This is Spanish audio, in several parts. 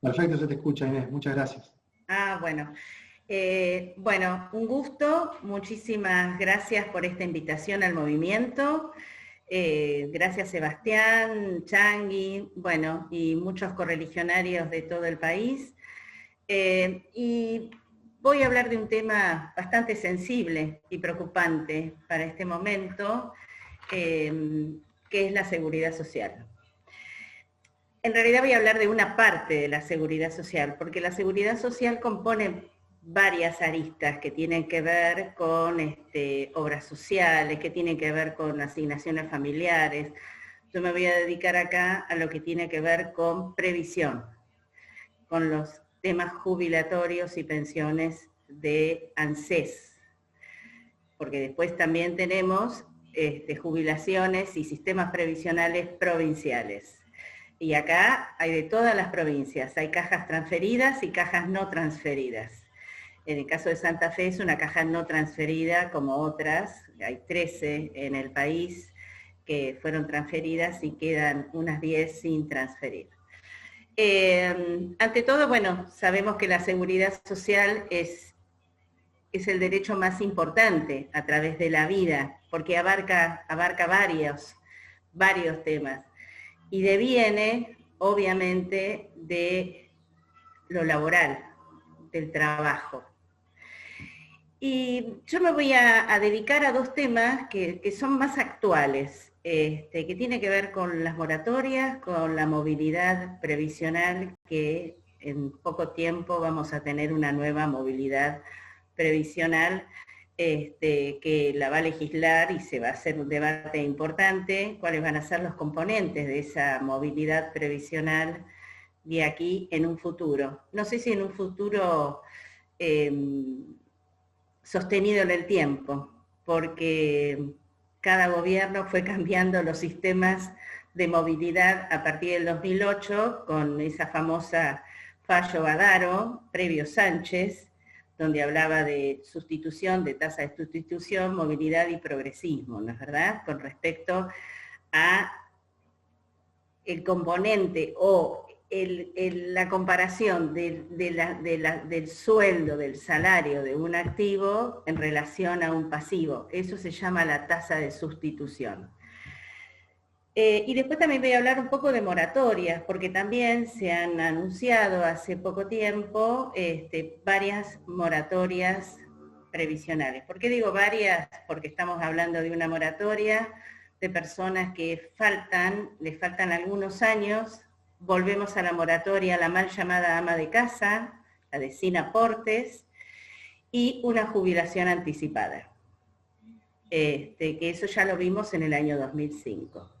Perfecto, se te escucha, Inés. Muchas gracias. Bueno. Bueno, un gusto. Muchísimas gracias por esta invitación al movimiento. Gracias Sebastián, Changui, bueno, y muchos correligionarios de todo el país. Y voy a hablar de un tema bastante sensible y preocupante para este momento, que es la seguridad social. En realidad voy a hablar de una parte de la seguridad social, porque la seguridad social compone varias aristas que tienen que ver con obras sociales, que tienen que ver con asignaciones familiares. Yo me voy a dedicar acá a lo que tiene que ver con previsión, con los temas jubilatorios y pensiones de ANSES, porque después también tenemos jubilaciones y sistemas previsionales provinciales. Y acá hay de todas las provincias, hay cajas transferidas y cajas no transferidas. En el caso de Santa Fe es una caja no transferida como otras, hay 13 en el país que fueron transferidas y quedan unas 10 sin transferir. Ante todo, bueno, sabemos que la seguridad social es el derecho más importante a través de la vida, porque abarca varios temas. Y deviene, obviamente, de lo laboral, del trabajo. Y yo me voy a dedicar a dos temas que son más actuales, que tiene que ver con las moratorias, con la movilidad previsional, que en poco tiempo vamos a tener una nueva movilidad previsional que la va a legislar y se va a hacer un debate importante, cuáles van a ser los componentes de esa movilidad previsional de aquí en un futuro. No sé si en un futuro sostenido en el tiempo, porque cada gobierno fue cambiando los sistemas de movilidad a partir del 2008 con esa famosa fallo Badaro, previo Sánchez, donde hablaba de sustitución, de tasa de sustitución, movilidad y progresismo, ¿no es verdad? Con respecto a el componente o la comparación del sueldo, del salario de un activo en relación a un pasivo. Eso se llama la tasa de sustitución. Y después también voy a hablar un poco de moratorias, porque también se han anunciado hace poco tiempo varias moratorias previsionales. ¿Por qué digo varias? Porque estamos hablando de una moratoria de personas que les faltan algunos años. Volvemos a la moratoria, la mal llamada ama de casa, la de sin aportes, y una jubilación anticipada. Que eso ya lo vimos en el año 2005.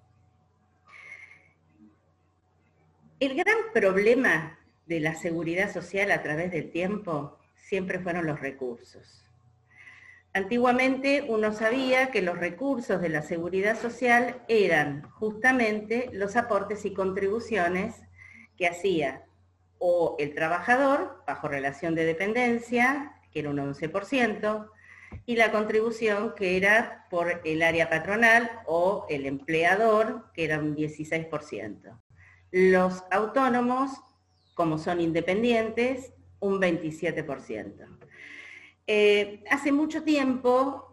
El gran problema de la seguridad social a través del tiempo siempre fueron los recursos. Antiguamente uno sabía que los recursos de la seguridad social eran justamente los aportes y contribuciones que hacía o el trabajador bajo relación de dependencia, que era un 11%, y la contribución que era por el área patronal o el empleador, que era un 16%. Los autónomos, como son independientes, un 27%. Hace mucho tiempo,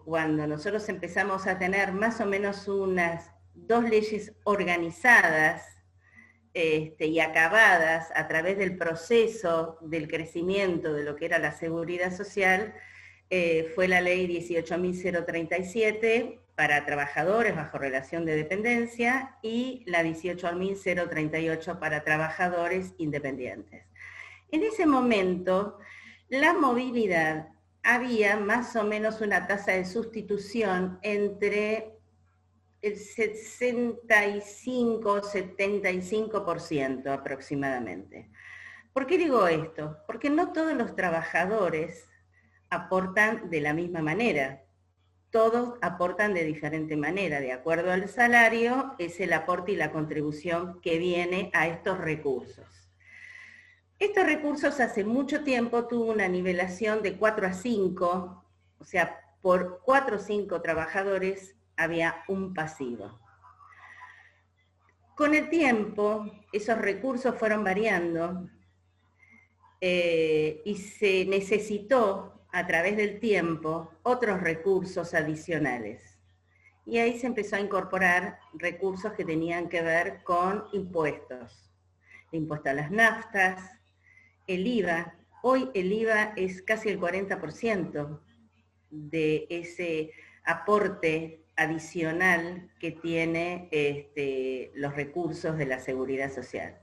cuando nosotros empezamos a tener más o menos unas 2 leyes organizadas y acabadas a través del proceso del crecimiento de lo que era la seguridad social, fue la ley 18.037 para trabajadores bajo relación de dependencia y la 18.038 para trabajadores independientes. En ese momento, la movilidad había más o menos una tasa de sustitución entre el 65-75% aproximadamente. ¿Por qué digo esto? Porque no todos los trabajadores aportan de la misma manera. Todos aportan de diferente manera. De acuerdo al salario, es el aporte y la contribución que viene a estos recursos. Estos recursos hace mucho tiempo tuvo una nivelación de 4 a 5, o sea, por 4 o 5 trabajadores había un pasivo. Con el tiempo, esos recursos fueron variando y se necesitó, a través del tiempo, otros recursos adicionales. Y ahí se empezó a incorporar recursos que tenían que ver con impuestos. El impuesto a las naftas, el IVA. Hoy el IVA es casi el 40% de ese aporte adicional que tiene los recursos de la seguridad social.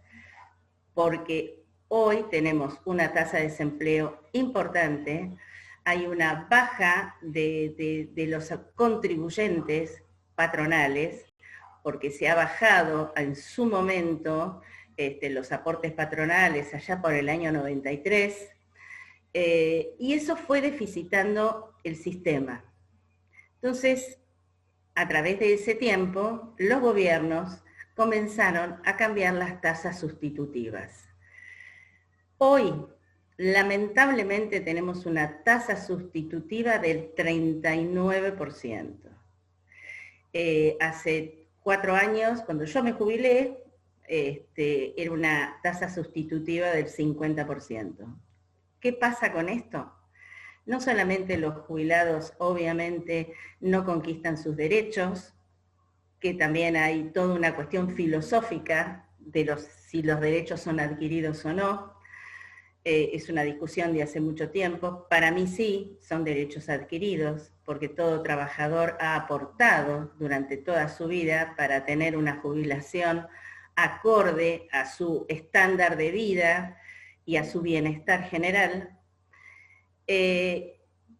Porque hoy tenemos una tasa de desempleo importante, hay una baja de los contribuyentes patronales, porque se ha bajado en su momento los aportes patronales allá por el año 93, y eso fue deficitando el sistema. Entonces, a través de ese tiempo, los gobiernos comenzaron a cambiar las tasas sustitutivas. Hoy, lamentablemente, tenemos una tasa sustitutiva del 39%. Hace 4 años, cuando yo me jubilé, era una tasa sustitutiva del 50%. ¿Qué pasa con esto? No solamente los jubilados, obviamente, no conquistan sus derechos, que también hay toda una cuestión filosófica de si los derechos son adquiridos o no. Es una discusión de hace mucho tiempo. Para mí sí, son derechos adquiridos, porque todo trabajador ha aportado durante toda su vida para tener una jubilación acorde a su estándar de vida y a su bienestar general. Y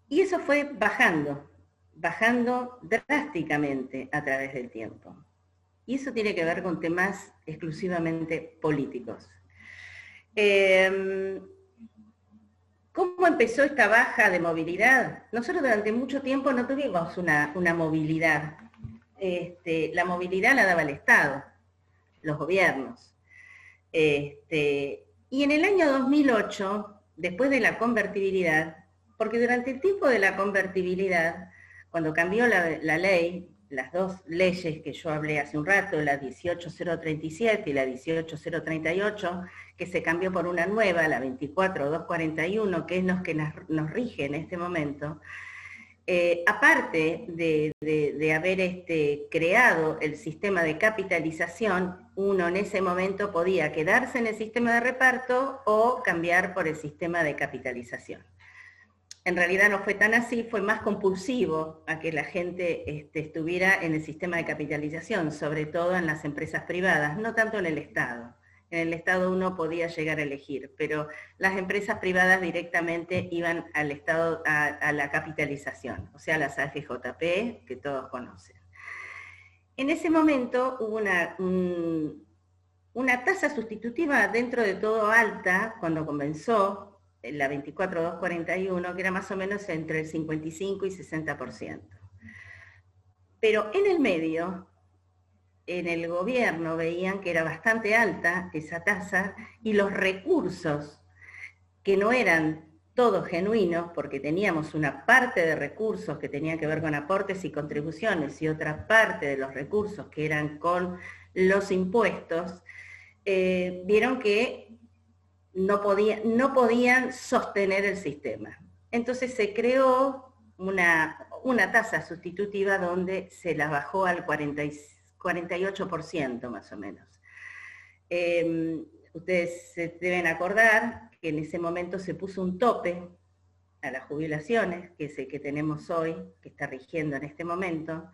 eso fue bajando drásticamente a través del tiempo. Y eso tiene que ver con temas exclusivamente políticos. ¿Cómo empezó esta baja de movilidad? Nosotros durante mucho tiempo no tuvimos una movilidad. La movilidad la daba el Estado, los gobiernos. Y en el año 2008, después de la convertibilidad, porque durante el tiempo de la convertibilidad, cuando cambió la ley, las dos leyes que yo hablé hace un rato, la 18037 y la 18038, que se cambió por una nueva, la 24241, que es los que nos rige en este momento, aparte de haber creado el sistema de capitalización, uno en ese momento podía quedarse en el sistema de reparto o cambiar por el sistema de capitalización. En realidad no fue tan así, fue más compulsivo a que la gente estuviera en el sistema de capitalización, sobre todo en las empresas privadas, no tanto en el Estado. En el Estado uno podía llegar a elegir, pero las empresas privadas directamente iban al Estado, a la capitalización, o sea, las AFJP, que todos conocen. En ese momento hubo una tasa sustitutiva dentro de todo alta, cuando comenzó la 24241, que era más o menos entre el 55 y 60%. Pero en el medio, en el gobierno veían que era bastante alta esa tasa y los recursos, que no eran todos genuinos, porque teníamos una parte de recursos que tenían que ver con aportes y contribuciones y otra parte de los recursos que eran con los impuestos, vieron que no podían sostener el sistema. Entonces se creó una tasa sustitutiva donde se la bajó al 48% más o menos. Ustedes se deben acordar que en ese momento se puso un tope a las jubilaciones, que es el que tenemos hoy, que está rigiendo en este momento.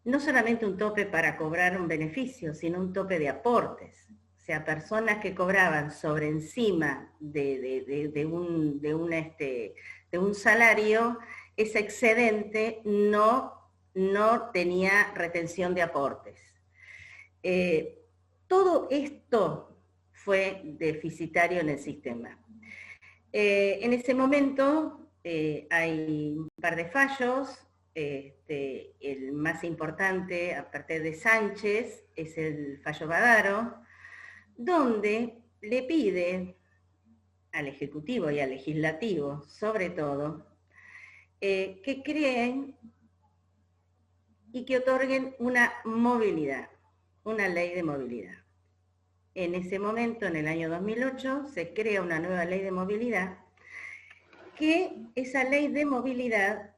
No solamente un tope para cobrar un beneficio, sino un tope de aportes. O sea, personas que cobraban sobre encima de un salario, ese excedente no tenía retención de aportes. Todo esto fue deficitario en el sistema. En ese momento hay un par de fallos. El más importante, aparte de Sánchez, es el fallo Badaro, donde le pide al Ejecutivo y al Legislativo, sobre todo, que creen y que otorguen una movilidad una ley de movilidad. En ese momento, en el año 2008, se crea una nueva ley de movilidad, que esa ley de movilidad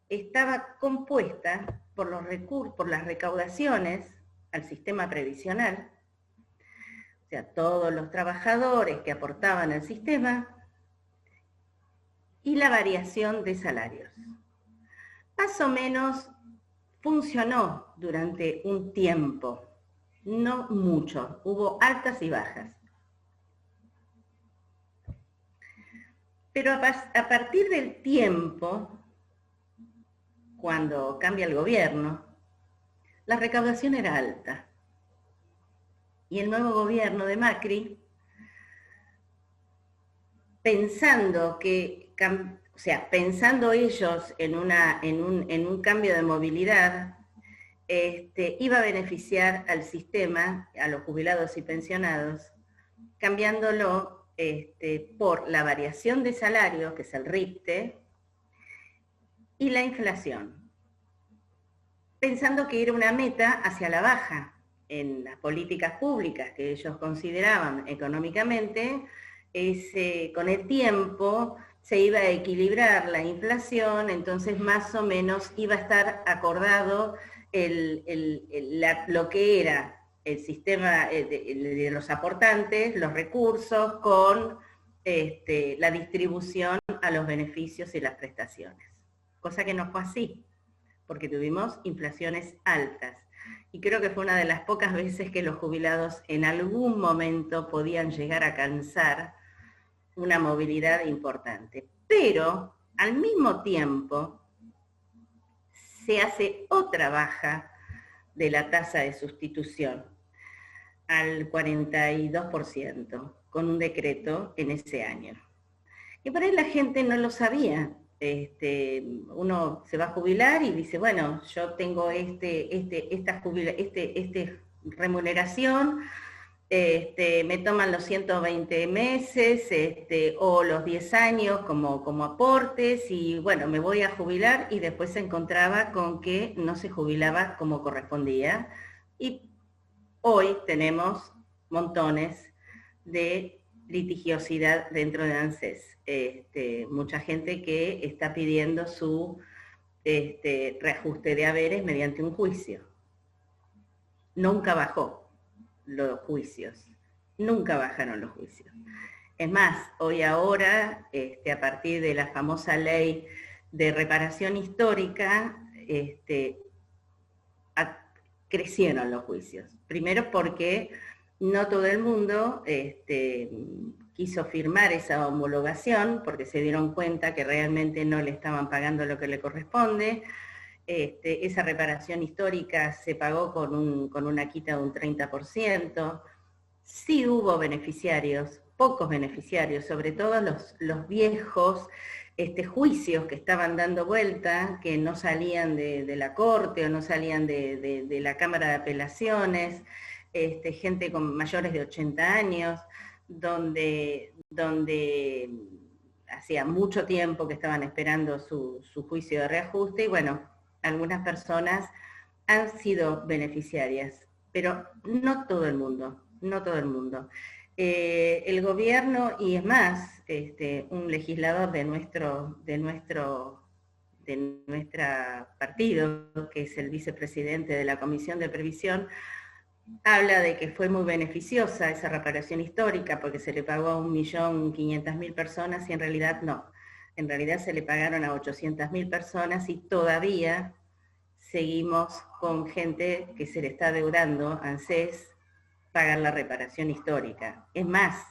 estaba compuesta por las recaudaciones al sistema previsional, o sea, todos los trabajadores que aportaban al sistema, y la variación de salarios. Más o menos funcionó durante un tiempo, no mucho, hubo altas y bajas. Pero a partir del tiempo, cuando cambia el gobierno, la recaudación era alta. Y el nuevo gobierno de Macri, pensando ellos en un cambio de movilidad, iba a beneficiar al sistema, a los jubilados y pensionados, cambiándolo por la variación de salario, que es el RIPTE, y la inflación, pensando que era una meta hacia la baja en las políticas públicas que ellos consideraban económicamente. Con el tiempo se iba a equilibrar la inflación, entonces más o menos iba a estar acordado lo que era el sistema de los aportantes, los recursos, con la distribución a los beneficios y las prestaciones. Cosa que no fue así, porque tuvimos inflaciones altas. Y creo que fue una de las pocas veces que los jubilados en algún momento podían llegar a alcanzar una movilidad importante. Pero, al mismo tiempo, se hace otra baja de la tasa de sustitución al 42%, con un decreto en ese año. Y por ahí la gente no lo sabía. Uno se va a jubilar y dice, bueno, yo tengo esta remuneración, me toman los 120 meses o los 10 años como aportes, y bueno, me voy a jubilar, y después se encontraba con que no se jubilaba como correspondía. Y hoy tenemos montones de litigiosidad dentro de ANSES. Mucha gente que está pidiendo su reajuste de haberes mediante un juicio. Nunca bajó los juicios, nunca bajaron los juicios. Es más, hoy ahora, a partir de la famosa ley de reparación histórica, crecieron los juicios. Primero porque no todo el mundo quiso firmar esa homologación, porque se dieron cuenta que realmente no le estaban pagando lo que le corresponde. Esa reparación histórica se pagó con una quita de un 30%. Sí hubo beneficiarios, pocos beneficiarios, sobre todo los viejos juicios que estaban dando vuelta, que no salían de la corte o no salían de la Cámara de Apelaciones, gente con mayores de 80 años, donde hacía mucho tiempo que estaban esperando su juicio de reajuste, y bueno, algunas personas han sido beneficiarias, pero no todo el mundo, no todo el mundo. El gobierno, y es más, un legislador de nuestro partido, que es el vicepresidente de la Comisión de Previsión, habla de que fue muy beneficiosa esa reparación histórica porque se le pagó a 1.500.000 personas, y en realidad no. En realidad se le pagaron a 800.000 personas, y todavía seguimos con gente que se le está adeudando a ANSES pagar la reparación histórica. Es más,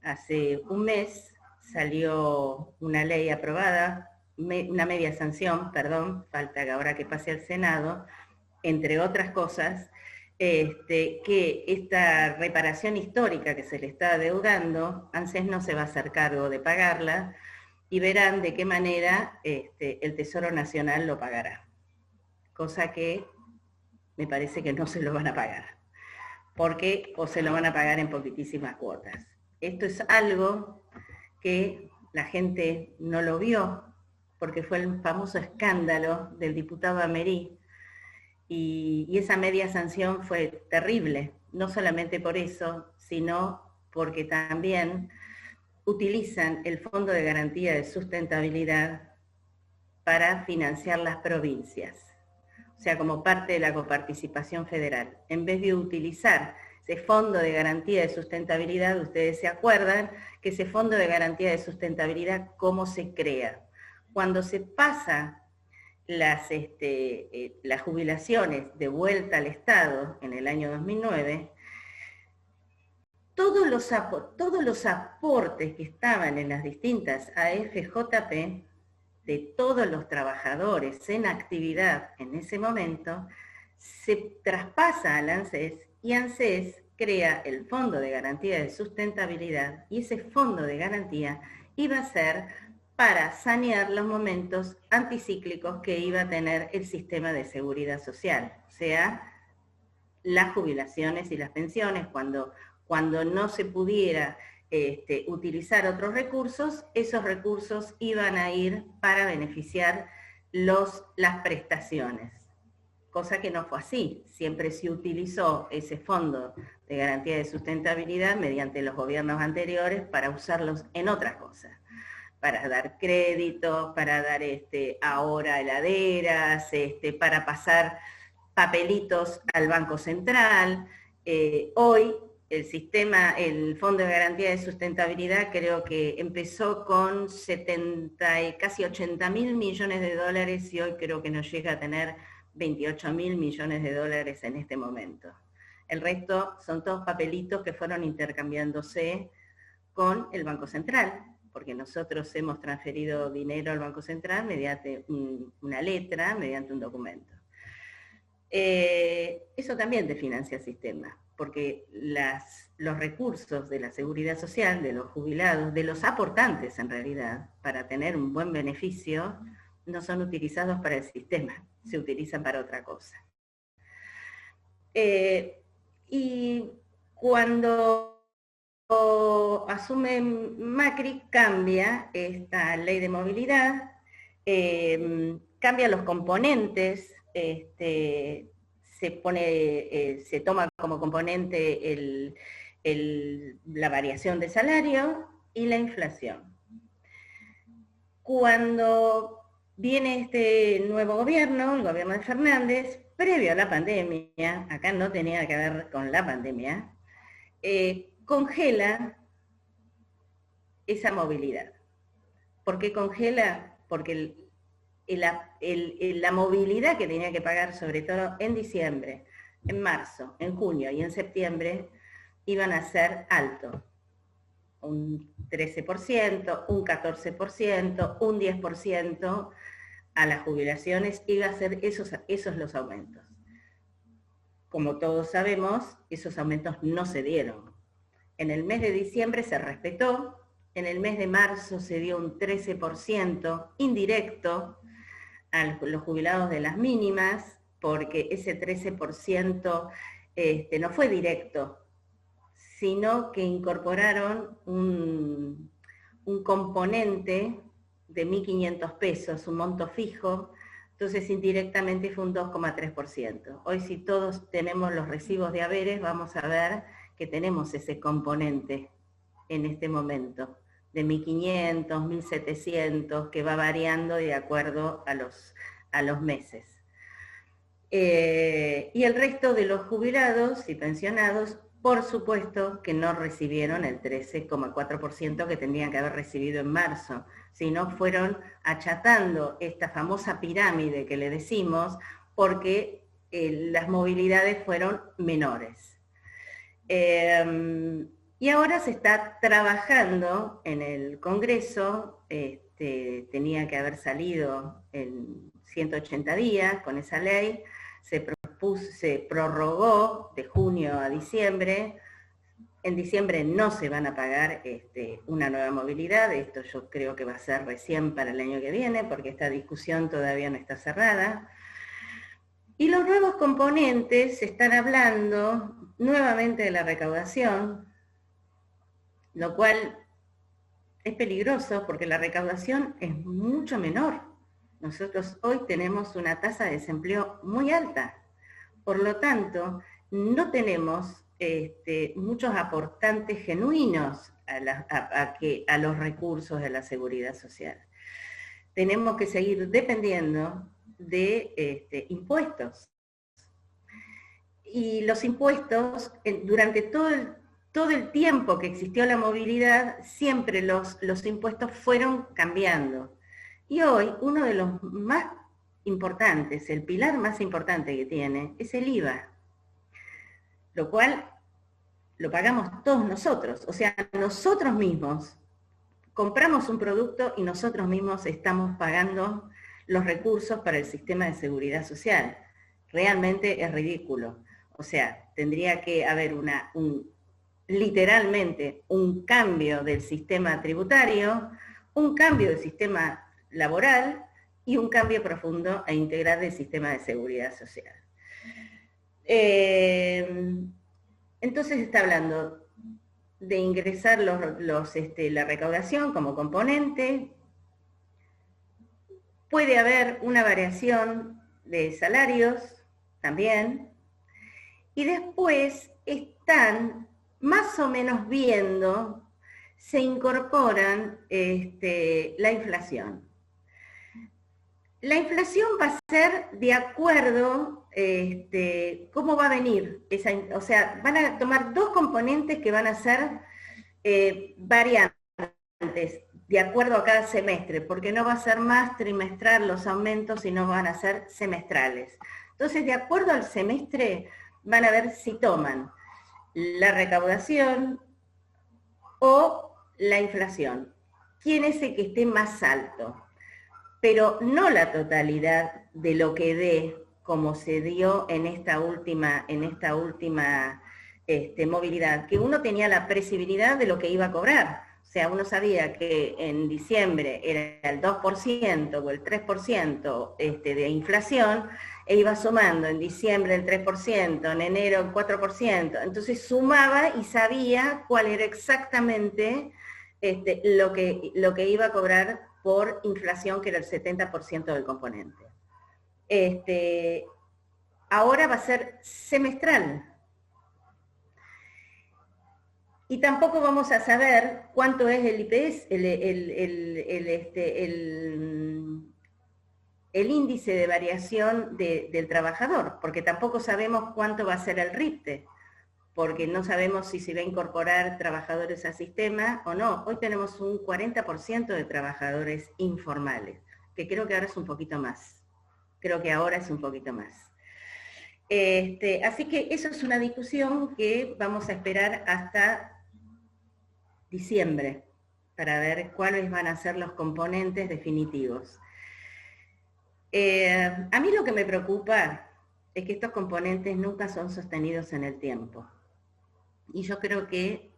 hace un mes salió una ley aprobada, una media sanción, perdón, falta ahora que pase al Senado, entre otras cosas, que esta reparación histórica que se le está adeudando, ANSES no se va a hacer cargo de pagarla, y verán de qué manera el Tesoro Nacional lo pagará. Cosa que me parece que no se lo van a pagar, porque o se lo van a pagar en poquitísimas cuotas. Esto es algo que la gente no lo vio, porque fue el famoso escándalo del diputado Amerí, y esa media sanción fue terrible, no solamente por eso, sino porque también utilizan el Fondo de Garantía de Sustentabilidad para financiar las provincias, o sea, como parte de la coparticipación federal. En vez de utilizar ese Fondo de Garantía de Sustentabilidad, ustedes se acuerdan que ese Fondo de Garantía de Sustentabilidad, ¿cómo se crea? Cuando se pasa las jubilaciones de vuelta al Estado en el año 2009, todos los aportes que estaban en las distintas AFJP de todos los trabajadores en actividad en ese momento, se traspasa al ANSES y ANSES crea el Fondo de Garantía de Sustentabilidad y ese Fondo de Garantía iba a ser para sanear los momentos anticíclicos que iba a tener el sistema de seguridad social, o sea, las jubilaciones y las pensiones, cuando no se pudiera utilizar otros recursos, esos recursos iban a ir para beneficiar las prestaciones, cosa que no fue así. Siempre se utilizó ese Fondo de Garantía de Sustentabilidad mediante los gobiernos anteriores para usarlos en otras cosas, para dar créditos, para dar ahora heladeras, para pasar papelitos al Banco Central. Hoy el Fondo de Garantía de Sustentabilidad creo que empezó con 70 y casi 80 mil millones de dólares y hoy creo que nos llega a tener 28 mil millones de dólares en este momento. El resto son todos papelitos que fueron intercambiándose con el Banco Central, porque nosotros hemos transferido dinero al Banco Central mediante una letra, mediante un documento. Eso también desfinancia el sistema, porque los recursos de la seguridad social, de los jubilados, de los aportantes en realidad, para tener un buen beneficio, no son utilizados para el sistema, se utilizan para otra cosa. Y cuando asume Macri, cambia esta ley de movilidad, cambia los componentes, se toma como componente la variación de salario y la inflación. Cuando viene este nuevo gobierno, el gobierno de Fernández, previo a la pandemia, acá no tenía que ver con la pandemia, congela esa movilidad. ¿Por qué congela? Porque la movilidad que tenía que pagar, sobre todo en diciembre, en marzo, en junio y en septiembre, iban a ser altos. Un 13%, un 14%, un 10% a las jubilaciones, iba a ser esos los aumentos. Como todos sabemos, esos aumentos no se dieron. En el mes de diciembre se respetó, en el mes de marzo se dio un 13% indirecto a los jubilados de las mínimas, porque ese 13% no fue directo, sino que incorporaron un componente de 1.500 pesos, un monto fijo, entonces indirectamente fue un 2,3%. Hoy si todos tenemos los recibos de haberes, vamos a ver que tenemos ese componente en este momento, de 1.500, 1.700, que va variando de acuerdo a los meses. Y el resto de los jubilados y pensionados, por supuesto que no recibieron el 13,4% que tendrían que haber recibido en marzo, sino fueron achatando esta famosa pirámide que le decimos, porque las movilidades fueron menores. Y ahora se está trabajando en el Congreso, tenía que haber salido en 180 días con esa ley, se prorrogó de junio a diciembre. En diciembre no se van a pagar una nueva movilidad, esto yo creo que va a ser recién para el año que viene, porque esta discusión todavía no está cerrada. Y los nuevos componentes se están hablando nuevamente de la recaudación, lo cual es peligroso porque la recaudación es mucho menor. Nosotros hoy tenemos una tasa de desempleo muy alta. Por lo tanto, no tenemos muchos aportantes genuinos a los recursos de la seguridad social. Tenemos que seguir dependiendo de impuestos. Y los impuestos, durante todo el tiempo que existió la movilidad, siempre los impuestos fueron cambiando. Y hoy uno de los más importantes, el pilar más importante que tiene, es el IVA, lo cual lo pagamos todos nosotros, o sea, nosotros mismos compramos un producto y nosotros mismos estamos pagando los recursos para el sistema de seguridad social. Realmente es ridículo. O sea, tendría que haber literalmente un cambio del sistema tributario, un cambio del sistema laboral y un cambio profundo e integral del sistema de seguridad social. Entonces está hablando de ingresar la recaudación como componente. Puede haber una variación de salarios también. Y después están más o menos viendo, se incorporan la inflación. La inflación va a ser de acuerdo cómo va a venir. O sea, van a tomar dos componentes que van a ser variantes de acuerdo a cada semestre, porque no va a ser más trimestral los aumentos, sino van a ser semestrales. Entonces, de acuerdo al semestre, van a ver si toman la recaudación o la inflación. ¿Quién es el que esté más alto? Pero no la totalidad de lo que dé, como se dio en esta última movilidad, que uno tenía la previsibilidad de lo que iba a cobrar. O sea, uno sabía que en diciembre era el 2% o el 3% de inflación, e iba sumando en diciembre el 3%, en enero el 4%. Entonces sumaba y sabía cuál era exactamente lo que iba a cobrar por inflación, que era el 70% del componente. Ahora va a ser semestral. Y tampoco vamos a saber cuánto es el IPS, el índice de variación del trabajador, porque tampoco sabemos cuánto va a ser el RIPTE, porque no sabemos si se va a incorporar trabajadores al sistema o no. Hoy tenemos un 40% de trabajadores informales, que creo que ahora es un poquito más. Así que eso es una discusión que vamos a esperar hasta diciembre, para ver cuáles van a ser los componentes definitivos. A mí lo que me preocupa es que estos componentes nunca son sostenidos en el tiempo. Y yo creo que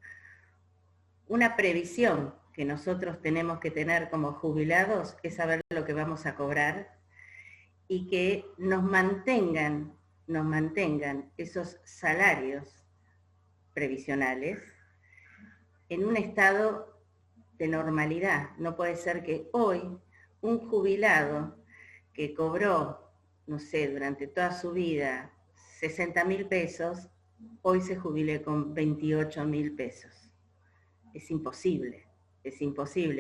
una previsión que nosotros tenemos que tener como jubilados es saber lo que vamos a cobrar y que nos mantengan esos salarios previsionales en un estado de normalidad. No puede ser que hoy un jubilado que cobró, no sé, durante toda su vida 60.000 pesos, hoy se jubile con 28.000 pesos. Es imposible.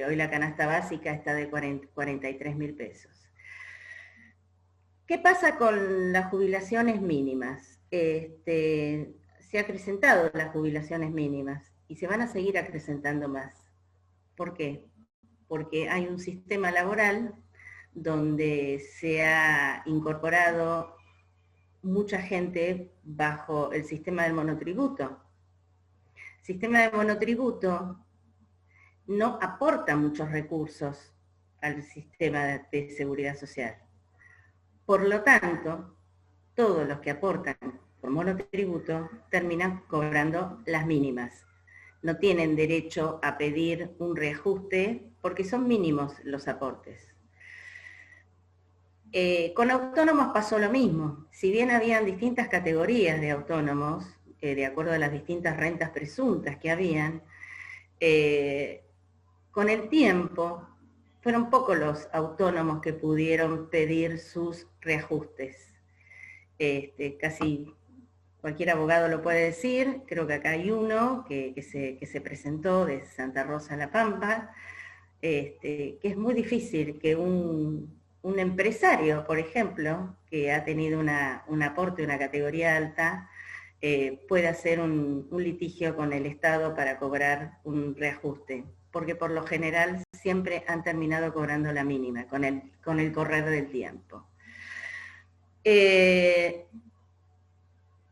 Hoy la canasta básica está de 43.000 pesos. ¿Qué pasa con las jubilaciones mínimas? Se ha acrecentado las jubilaciones mínimas y se van a seguir acrecentando más. ¿Por qué? Porque hay un sistema laboral donde se ha incorporado mucha gente bajo el sistema del monotributo. El sistema del monotributo no aporta muchos recursos al sistema de seguridad social. Por lo tanto, todos los que aportan por monotributo terminan cobrando las mínimas. No tienen derecho a pedir un reajuste porque son mínimos los aportes. Con autónomos pasó lo mismo. Si bien habían distintas categorías de autónomos, de acuerdo a las distintas rentas presuntas que habían, con el tiempo fueron pocos los autónomos que pudieron pedir sus reajustes. casi cualquier abogado lo puede decir, creo que acá hay uno que se presentó de Santa Rosa a La Pampa, que es muy difícil que un empresario, por ejemplo, que ha tenido un aporte, una categoría alta, pueda hacer un litigio con el Estado para cobrar un reajuste, porque por lo general siempre han terminado cobrando la mínima con el correr del tiempo.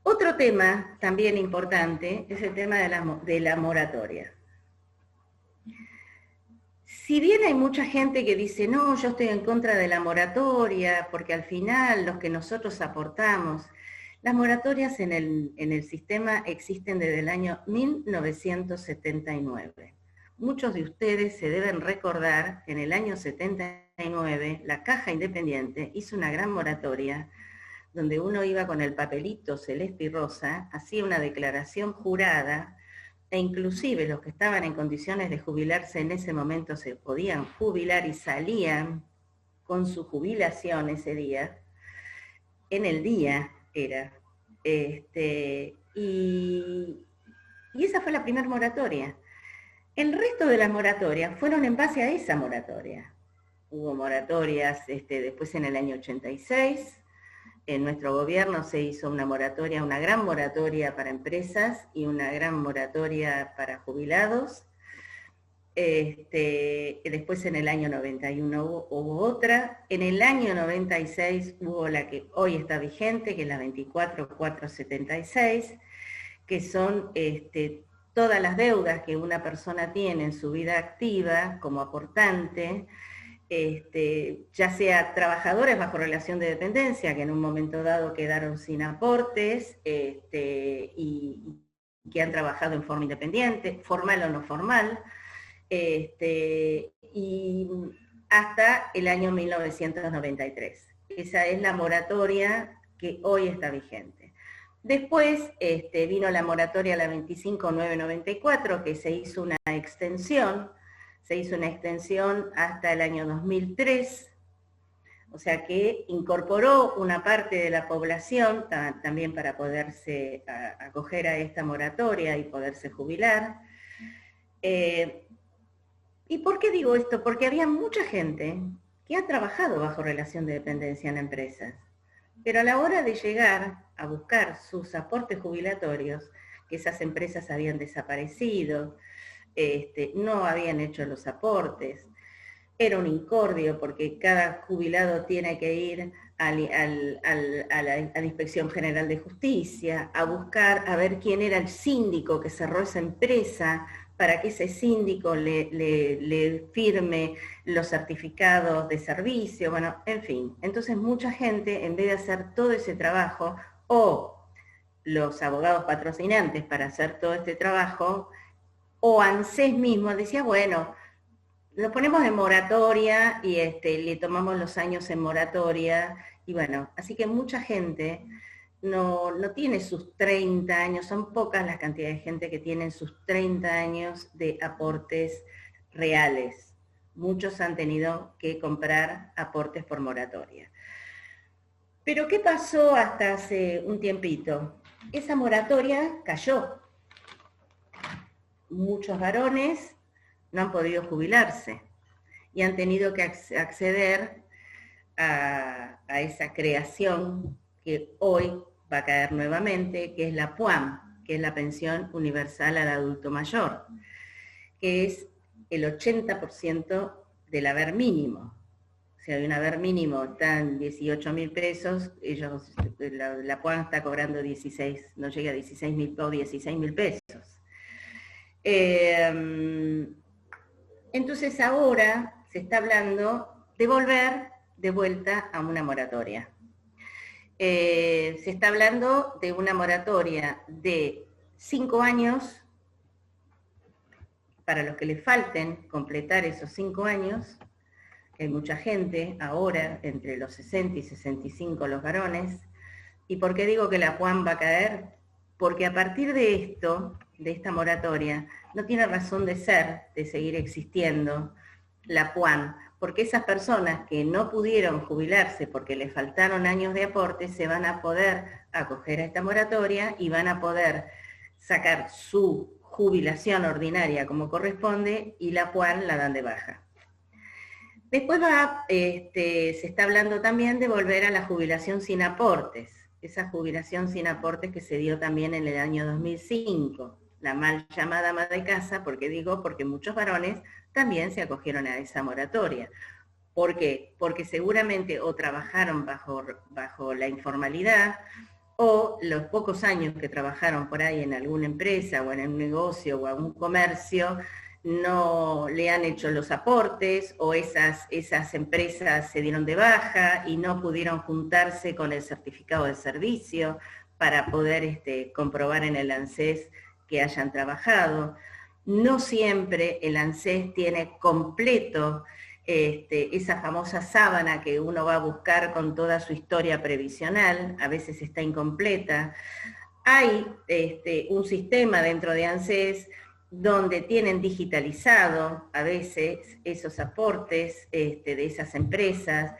Otro tema también importante es el tema de la moratoria. Si bien hay mucha gente que dice, no, yo estoy en contra de la moratoria, porque al final los que nosotros aportamos, las moratorias en el sistema existen desde el año 1979. Muchos de ustedes se deben recordar que en el año 79 la Caja Independiente hizo una gran moratoria donde uno iba con el papelito celeste y rosa, hacía una declaración jurada, e inclusive los que estaban en condiciones de jubilarse en ese momento se podían jubilar y salían con su jubilación ese día, en el día era. Y esa fue la primera moratoria. El resto de las moratorias fueron en base a esa moratoria. Hubo moratorias después en el año 86, en nuestro gobierno se hizo una moratoria, una gran moratoria para empresas y una gran moratoria para jubilados. Después en el año 91 hubo otra. En el año 96 hubo la que hoy está vigente, que es la 24476, que son todas las deudas que una persona tiene en su vida activa como aportante, ya sea trabajadores bajo relación de dependencia, que en un momento dado quedaron sin aportes, y que han trabajado en forma independiente, formal o no formal, y hasta el año 1993. Esa es la moratoria que hoy está vigente. Después vino la moratoria, la 25994, que se hizo una extensión hasta el año 2003, o sea que incorporó una parte de la población también para poderse acoger a esta moratoria y poderse jubilar. ¿Y por qué digo esto? Porque había mucha gente que ha trabajado bajo relación de dependencia en empresas, pero a la hora de llegar a buscar sus aportes jubilatorios, que esas empresas habían desaparecido, no habían hecho los aportes, era un incordio porque cada jubilado tiene que ir a la Inspección General de Justicia a buscar, a ver quién era el síndico que cerró esa empresa para que ese síndico le firme los certificados de servicio, bueno, en fin. Entonces mucha gente, en vez de hacer todo ese trabajo, o los abogados patrocinantes para hacer todo este trabajo, o ANSES mismo decía, bueno, lo ponemos en moratoria y le tomamos los años en moratoria, y bueno, así que mucha gente no tiene sus 30 años, son pocas las cantidades de gente que tienen sus 30 años de aportes reales. Muchos han tenido que comprar aportes por moratoria. Pero ¿qué pasó hasta hace un tiempito? Esa moratoria cayó. Muchos varones no han podido jubilarse y han tenido que acceder a esa creación que hoy va a caer nuevamente, que es la PUAM, que es la Pensión Universal al Adulto Mayor, que es el 80% del haber mínimo. Si hay un haber mínimo, están 18.000 pesos, la PUAM está cobrando 16, no llega a 16.000 o 16.000 pesos. Entonces ahora se está hablando de volver de vuelta a una moratoria. Se está hablando de una moratoria de 5 años, para los que les falten completar esos 5 años, hay mucha gente ahora, entre los 60 y 65 los varones. ¿Y por qué digo que la PUAM va a caer? Porque a partir de esto, de esta moratoria, no tiene razón de ser, de seguir existiendo la PUAM, porque esas personas que no pudieron jubilarse porque les faltaron años de aporte se van a poder acoger a esta moratoria y van a poder sacar su jubilación ordinaria como corresponde y la cual la dan de baja. Después se está hablando también de volver a la jubilación sin aportes, esa jubilación sin aportes que se dio también en el año 2005, la mal llamada ama de casa, porque muchos varones también se acogieron a esa moratoria. ¿Por qué? Porque seguramente o trabajaron bajo la informalidad, o los pocos años que trabajaron por ahí en alguna empresa o en un negocio o algún comercio, no le han hecho los aportes, o esas empresas se dieron de baja y no pudieron juntarse con el certificado de servicio para poder comprobar en el ANSES que hayan trabajado. No siempre el ANSES tiene completo esa famosa sábana que uno va a buscar con toda su historia previsional, a veces está incompleta. Hay un sistema dentro de ANSES donde tienen digitalizado a veces esos aportes de esas empresas,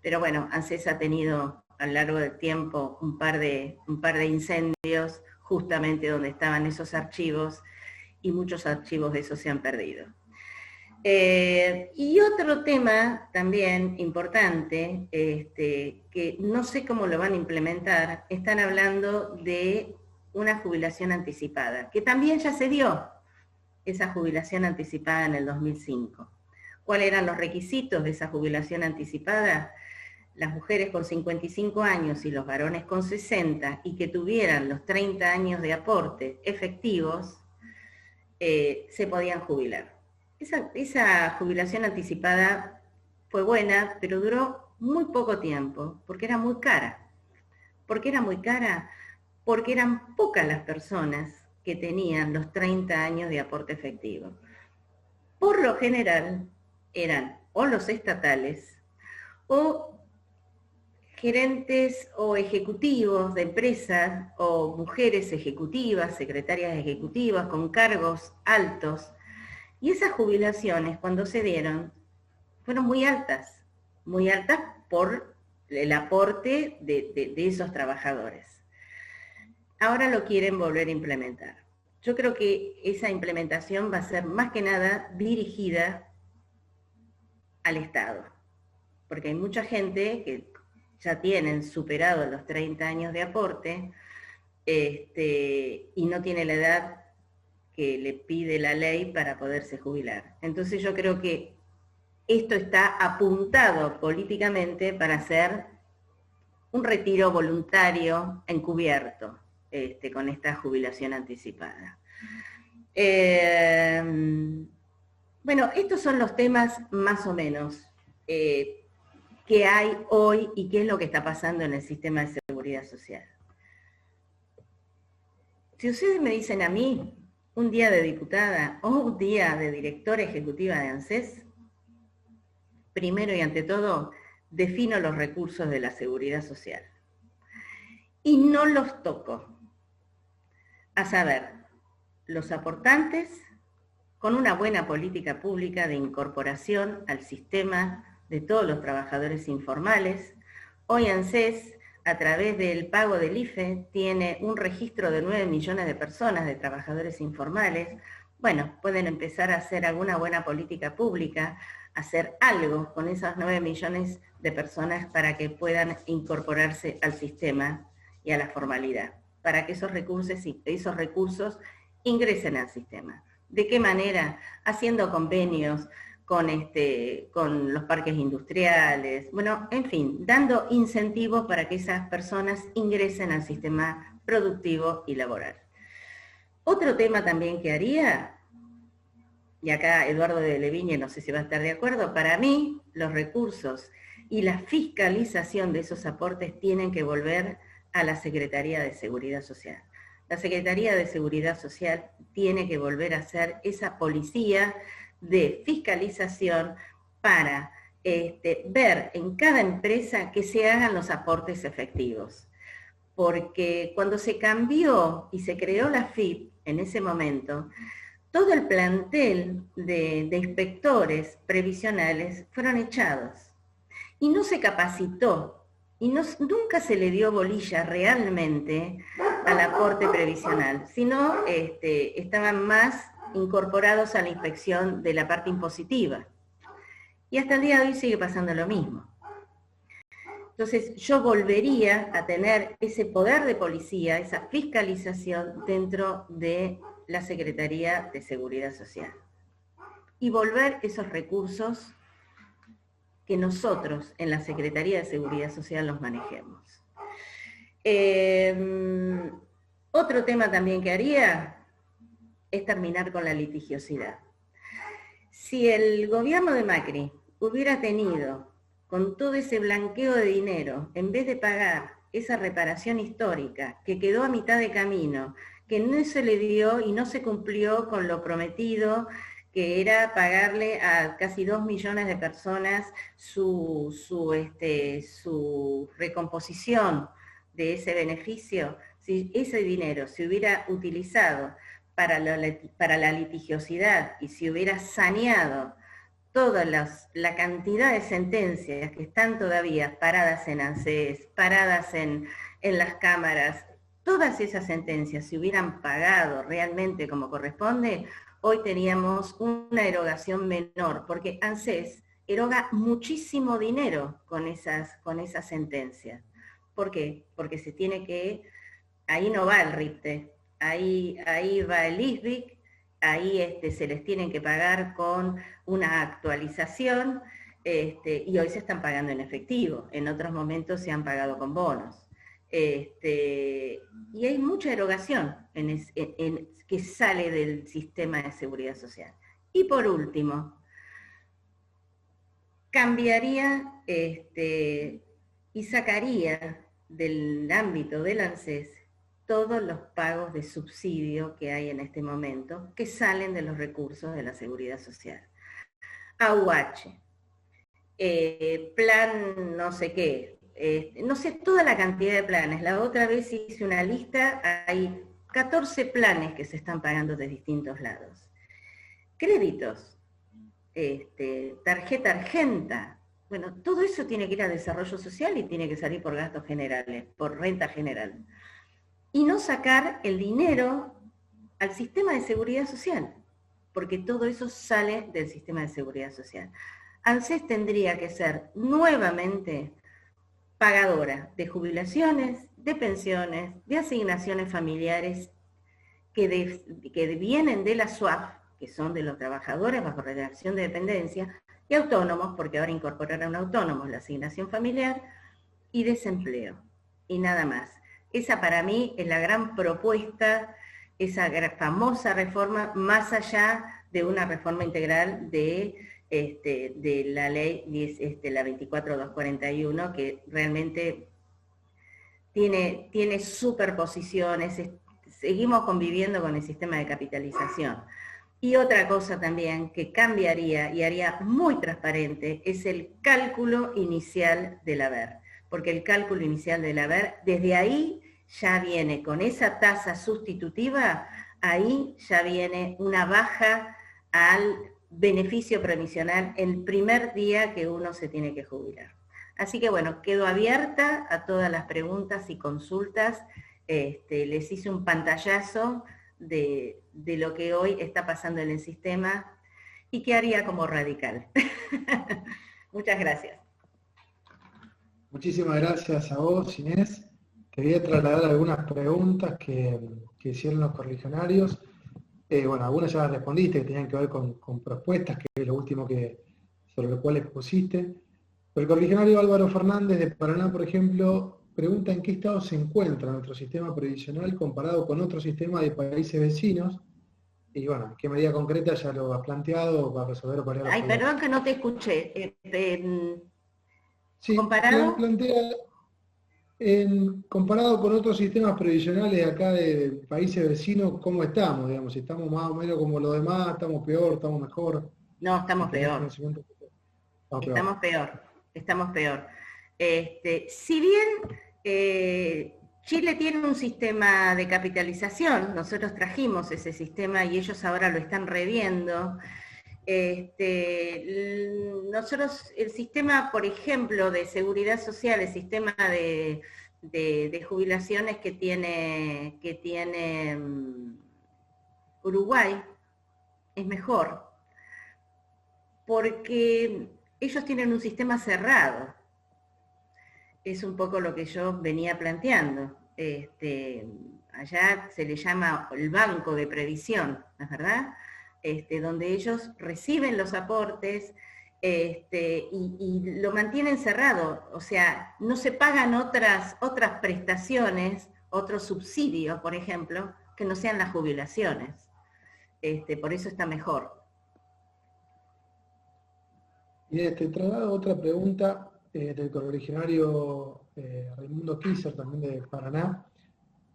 pero bueno, ANSES ha tenido a lo largo del tiempo un par de incendios justamente donde estaban esos archivos, y muchos archivos de esos se han perdido. Y otro tema también importante, que no sé cómo lo van a implementar, están hablando de una jubilación anticipada, que también ya se dio esa jubilación anticipada en el 2005. ¿Cuáles eran los requisitos de esa jubilación anticipada? Las mujeres con 55 años y los varones con 60, y que tuvieran los 30 años de aporte efectivos, se podían jubilar. Esa jubilación anticipada fue buena, pero duró muy poco tiempo, porque era muy cara. ¿Por qué era muy cara? Porque eran pocas las personas que tenían los 30 años de aporte efectivo. Por lo general, eran o los estatales, o gerentes o ejecutivos de empresas, o mujeres ejecutivas, secretarias ejecutivas con cargos altos. Y esas jubilaciones, cuando se dieron, fueron muy altas por el aporte de esos trabajadores. Ahora lo quieren volver a implementar. Yo creo que esa implementación va a ser más que nada dirigida al Estado, porque hay mucha gente que ya tienen superado los 30 años de aporte y no tiene la edad que le pide la ley para poderse jubilar. Entonces yo creo que esto está apuntado políticamente para hacer un retiro voluntario encubierto con esta jubilación anticipada. Bueno, estos son los temas más o menos que hay hoy y qué es lo que está pasando en el sistema de seguridad social. Si ustedes me dicen a mí, un día de diputada o un día de directora ejecutiva de ANSES, primero y ante todo, defino los recursos de la seguridad social. Y no los toco. A saber, los aportantes, con una buena política pública de incorporación al sistema de todos los trabajadores informales. Hoy ANSES, a través del pago del IFE, tiene un registro de 9 millones de personas, de trabajadores informales. Bueno, pueden empezar a hacer alguna buena política pública, hacer algo con esas 9 millones de personas para que puedan incorporarse al sistema y a la formalidad, para que esos recursos ingresen al sistema. ¿De qué manera? Haciendo convenios con los parques industriales, bueno, en fin, dando incentivos para que esas personas ingresen al sistema productivo y laboral. Otro tema también que haría, y acá Eduardo de Leviñe no sé si va a estar de acuerdo, para mí los recursos y la fiscalización de esos aportes tienen que volver a la Secretaría de Seguridad Social. La Secretaría de Seguridad Social tiene que volver a ser esa policía de fiscalización para ver en cada empresa que se hagan los aportes efectivos. Porque cuando se cambió y se creó la FIP en ese momento, todo el plantel de inspectores previsionales fueron echados y no se capacitó y nunca se le dio bolilla realmente al aporte previsional, sino estaban más incorporados a la inspección de la parte impositiva. Y hasta el día de hoy sigue pasando lo mismo. Entonces yo volvería a tener ese poder de policía, esa fiscalización dentro de la Secretaría de Seguridad Social. Y volver esos recursos que nosotros en la Secretaría de Seguridad Social los manejemos. Otro tema también que haría es terminar con la litigiosidad. Si el gobierno de Macri hubiera tenido, con todo ese blanqueo de dinero, en vez de pagar esa reparación histórica que quedó a mitad de camino, que no se le dio y no se cumplió con lo prometido, que era pagarle a casi 2 millones de personas su recomposición de ese beneficio, si ese dinero se hubiera utilizado para la litigiosidad y se hubiera saneado toda la cantidad de sentencias que están todavía paradas en ANSES, paradas en las cámaras, todas esas sentencias se hubieran pagado realmente como corresponde, hoy teníamos una erogación menor, porque ANSES eroga muchísimo dinero con esas sentencias. ¿Por qué? Porque se tiene que, ahí no va el RIPTE, ahí va el ISBIC, ahí se les tienen que pagar con una actualización, y hoy se están pagando en efectivo, en otros momentos se han pagado con bonos. Y hay mucha erogación que sale del sistema de seguridad social. Y por último, cambiaría y sacaría del ámbito del ANSES todos los pagos de subsidio que hay en este momento, que salen de los recursos de la seguridad social. AUH, plan no sé qué, no sé toda la cantidad de planes. La otra vez hice una lista, hay 14 planes que se están pagando de distintos lados. Créditos, tarjeta argenta, bueno, todo eso tiene que ir a desarrollo social y tiene que salir por gastos generales, por renta general. Y no sacar el dinero al sistema de seguridad social, porque todo eso sale del sistema de seguridad social. ANSES tendría que ser nuevamente pagadora de jubilaciones, de pensiones, de asignaciones familiares que vienen de la SUAF, que son de los trabajadores bajo redacción de dependencia, y autónomos, porque ahora incorporaron autónomos la asignación familiar, y desempleo, y nada más. Esa para mí es la gran propuesta, esa famosa reforma, más allá de una reforma integral de la ley la 24241, que realmente tiene superposiciones, seguimos conviviendo con el sistema de capitalización. Y otra cosa también que cambiaría y haría muy transparente es el cálculo inicial del haber, porque el cálculo inicial del haber, desde ahí ya viene, con esa tasa sustitutiva, ahí ya viene una baja al beneficio previsional el primer día que uno se tiene que jubilar. Así que bueno, quedo abierta a todas las preguntas y consultas. Les hice un pantallazo de lo que hoy está pasando en el sistema y qué haría como radical. Muchas gracias. Muchísimas gracias a vos, Inés. Te voy a trasladar algunas preguntas que hicieron los correligionarios. Bueno, algunas ya las respondiste, que tenían que ver con propuestas, que es lo último sobre lo cual expusiste. Pero el correligionario Álvaro Fernández de Paraná, por ejemplo, pregunta en qué estado se encuentra nuestro sistema previsional comparado con otros sistemas de países vecinos. Y bueno, en qué medida concreta ya lo has planteado para resolver o paliar los problemas. Perdón que no te escuché. Sí, ¿comparado? Plantea comparado con otros sistemas previsionales acá de países vecinos, ¿cómo estamos? Digamos, si estamos más o menos como los demás, estamos peor, estamos mejor. No, estamos peor. Estamos peor. Si bien Chile tiene un sistema de capitalización, nosotros trajimos ese sistema y ellos ahora lo están reviendo. Nosotros, el sistema, por ejemplo, de seguridad social, el sistema de jubilaciones que tiene Uruguay, es mejor, porque ellos tienen un sistema cerrado. Es un poco lo que yo venía planteando. Allá se le llama el banco de previsión, ¿no es verdad? Donde ellos reciben los aportes y lo mantienen cerrado. O sea, no se pagan otras prestaciones, otros subsidios, por ejemplo, que no sean las jubilaciones. Por eso está mejor. Y te traslado otra pregunta del correligionario Raimundo Kisser, también de Paraná.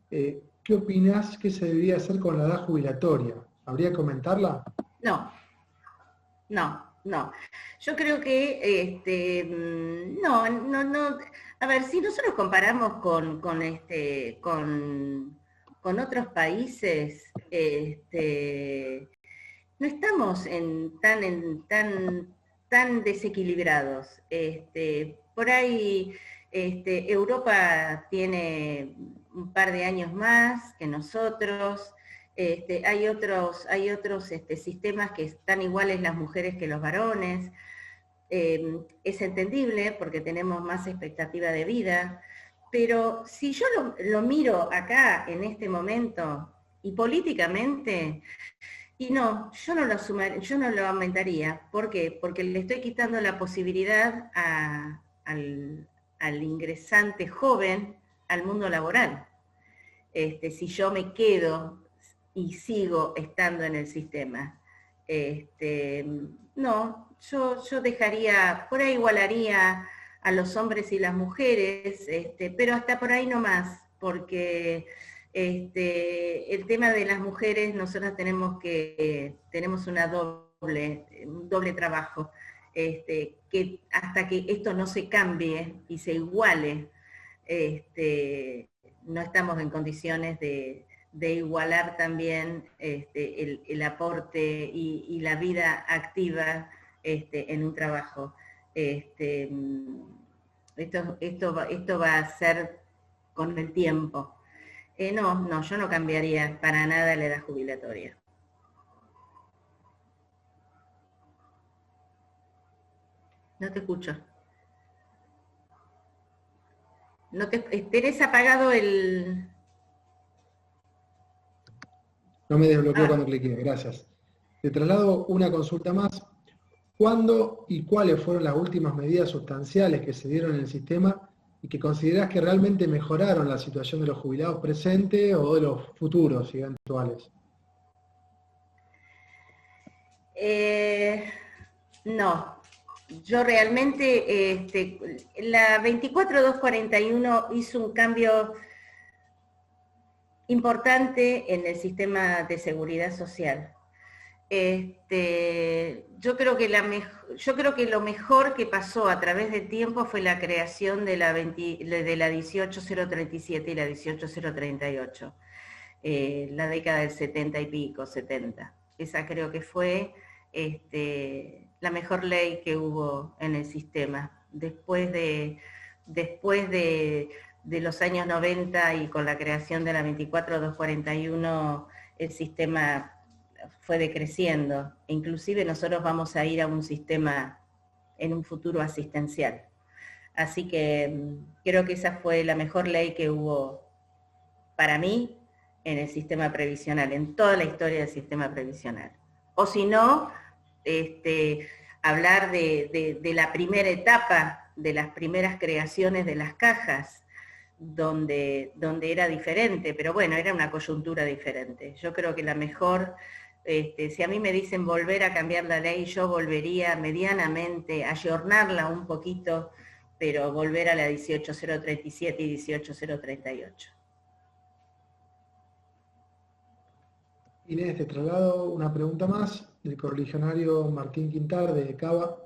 ¿Qué opinás que se debería hacer con la edad jubilatoria? ¿Habría que comentarla? No. Yo creo que, no. A ver, si nosotros comparamos con otros países, no estamos tan desequilibrados. Por ahí Europa tiene un par de años más que nosotros. Hay otros sistemas que están iguales las mujeres que los varones. Es entendible porque tenemos más expectativa de vida, pero si yo lo miro acá en este momento y políticamente, y no, yo no lo aumentaría. ¿Por qué? Porque le estoy quitando la posibilidad al ingresante joven al mundo laboral. Si yo me quedo y sigo estando en el sistema. No, yo dejaría, por ahí igualaría a los hombres y las mujeres, pero hasta por ahí no más, porque el tema de las mujeres, nosotros tenemos un doble trabajo, que hasta que esto no se cambie y se iguale, no estamos en condiciones de igualar también el aporte y la vida activa en un trabajo. Esto va a ser con el tiempo. No, yo no cambiaría para nada la edad jubilatoria. No te escucho. ¿Tenés apagado el...? No me desbloqueó cuando cliqué, gracias. Te traslado una consulta más. ¿Cuándo y cuáles fueron las últimas medidas sustanciales que se dieron en el sistema y que considerás que realmente mejoraron la situación de los jubilados presentes o de los futuros y eventuales? No. Yo realmente, la 24241 hizo un cambio importante en el sistema de seguridad social. Yo creo que lo mejor que pasó a través del tiempo fue la creación de la 18037 y la 18038, la década del 70 y pico, 70. Esa creo que fue la mejor ley que hubo en el sistema. Después de los años 90 y con la creación de la 24241, el sistema fue decreciendo. Inclusive nosotros vamos a ir a un sistema en un futuro asistencial. Así que creo que esa fue la mejor ley que hubo para mí en el sistema previsional, en toda la historia del sistema previsional. O si no, hablar de la primera etapa, de las primeras creaciones de las cajas, donde era diferente, pero bueno, era una coyuntura diferente. Yo creo que la mejor, si a mí me dicen volver a cambiar la ley, yo volvería medianamente, ayornarla un poquito, pero volver a la 18037 y 18038. Inés, te traslado una pregunta más del correligionario Martín Quintar de Cava.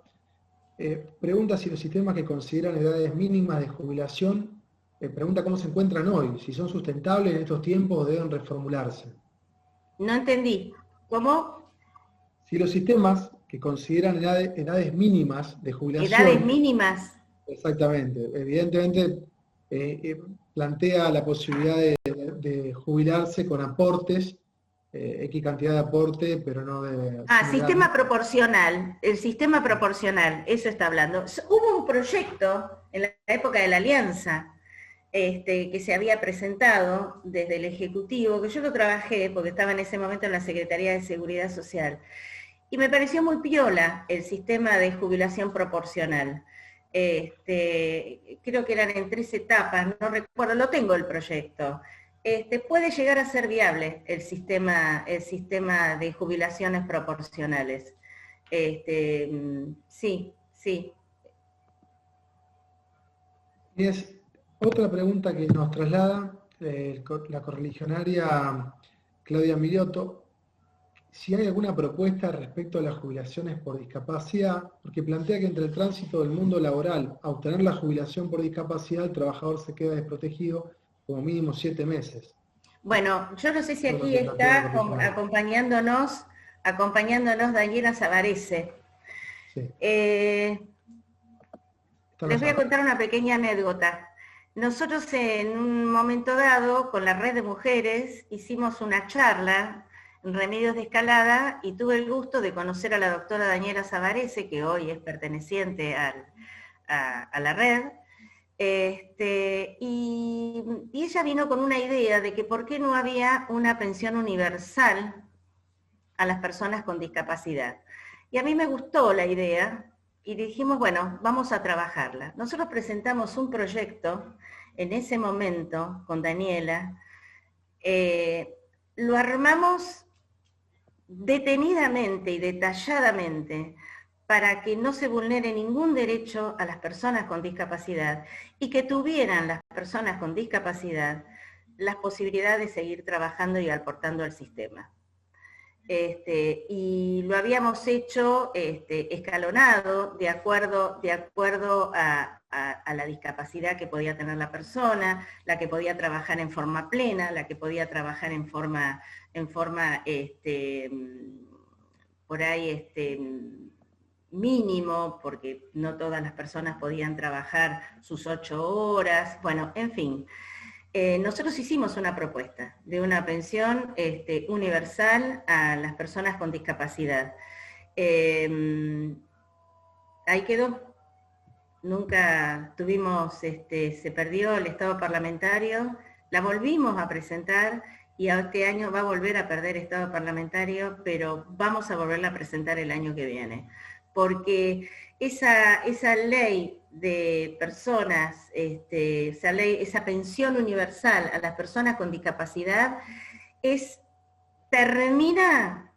Pregunta si los sistemas que consideran edades mínimas de jubilación pregunta cómo se encuentran hoy, si son sustentables en estos tiempos o deben reformularse. No entendí. ¿Cómo? Si los sistemas que consideran edades mínimas de Edades jubilación, mínimas. exactamente, evidentemente plantea la posibilidad de jubilarse con aportes, X cantidad de aporte, pero no de... Sistema proporcional, el sistema proporcional, eso está hablando. Hubo un proyecto en la época de la Alianza que se había presentado desde el Ejecutivo, que yo lo trabajé porque estaba en ese momento en la Secretaría de Seguridad Social, y me pareció muy piola el sistema de jubilación proporcional. Creo que eran en 3 etapas, no recuerdo, lo tengo el proyecto. Puede llegar a ser viable el sistema de jubilaciones proporcionales. Sí, sí. Y es otra pregunta que nos traslada la correligionaria Claudia Miliotto, si hay alguna propuesta respecto a las jubilaciones por discapacidad, porque plantea que entre el tránsito del mundo laboral a obtener la jubilación por discapacidad, el trabajador se queda desprotegido como mínimo 7 meses. Bueno, yo no sé si aquí está acompañándonos Daniela Savarese. Sí. Les voy a contar una pequeña anécdota. Nosotros en un momento dado, con la red de mujeres, hicimos una charla en Remedios de Escalada y tuve el gusto de conocer a la doctora Daniela Savarese, que hoy es perteneciente a la red, y ella vino con una idea de que por qué no había una pensión universal a las personas con discapacidad. Y a mí me gustó la idea, y dijimos, bueno, vamos a trabajarla. Nosotros presentamos un proyecto en ese momento con Daniela, lo armamos detenidamente y detalladamente para que no se vulnere ningún derecho a las personas con discapacidad y que tuvieran las personas con discapacidad las posibilidades de seguir trabajando y aportando al sistema. Y lo habíamos hecho escalonado de acuerdo a la discapacidad que podía tener la persona, la que podía trabajar en forma plena, la que podía trabajar en forma por ahí mínimo, porque no todas las personas podían trabajar sus 8 horas, bueno, en fin. Nosotros hicimos una propuesta de una pensión universal a las personas con discapacidad. Ahí quedó. Nunca tuvimos, se perdió el estado parlamentario, la volvimos a presentar y este año va a volver a perder estado parlamentario, pero vamos a volverla a presentar el año que viene. Porque esa ley de personas, esa pensión universal a las personas con discapacidad termina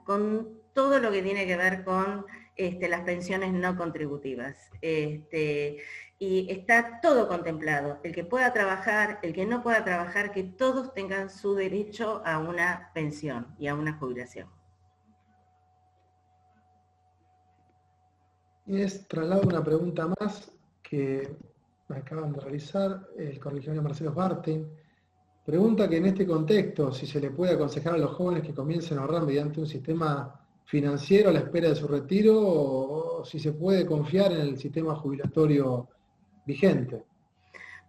con todo lo que tiene que ver con las pensiones no contributivas. Y está todo contemplado, el que pueda trabajar, el que no pueda trabajar, que todos tengan su derecho a una pensión y a una jubilación. Y traslado una pregunta más que me acaban de realizar el correligionario Marcelo Barten. Pregunta que en este contexto, si se le puede aconsejar a los jóvenes que comiencen a ahorrar mediante un sistema financiero a la espera de su retiro, o si se puede confiar en el sistema jubilatorio vigente.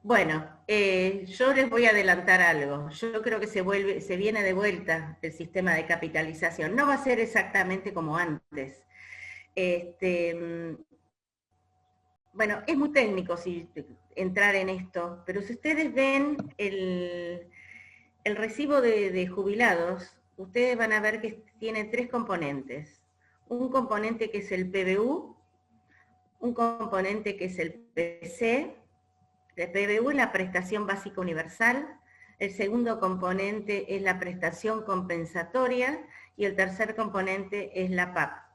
Bueno, yo les voy a adelantar algo. Yo creo que se viene de vuelta el sistema de capitalización. No va a ser exactamente como antes. Bueno, es muy técnico entrar en esto, pero si ustedes ven el recibo de jubilados, ustedes van a ver que tiene 3 componentes. Un componente que es el PBU, un componente que es el PC, el PBU es la prestación básica universal, el segundo componente es la prestación compensatoria y el tercer componente es la PAP.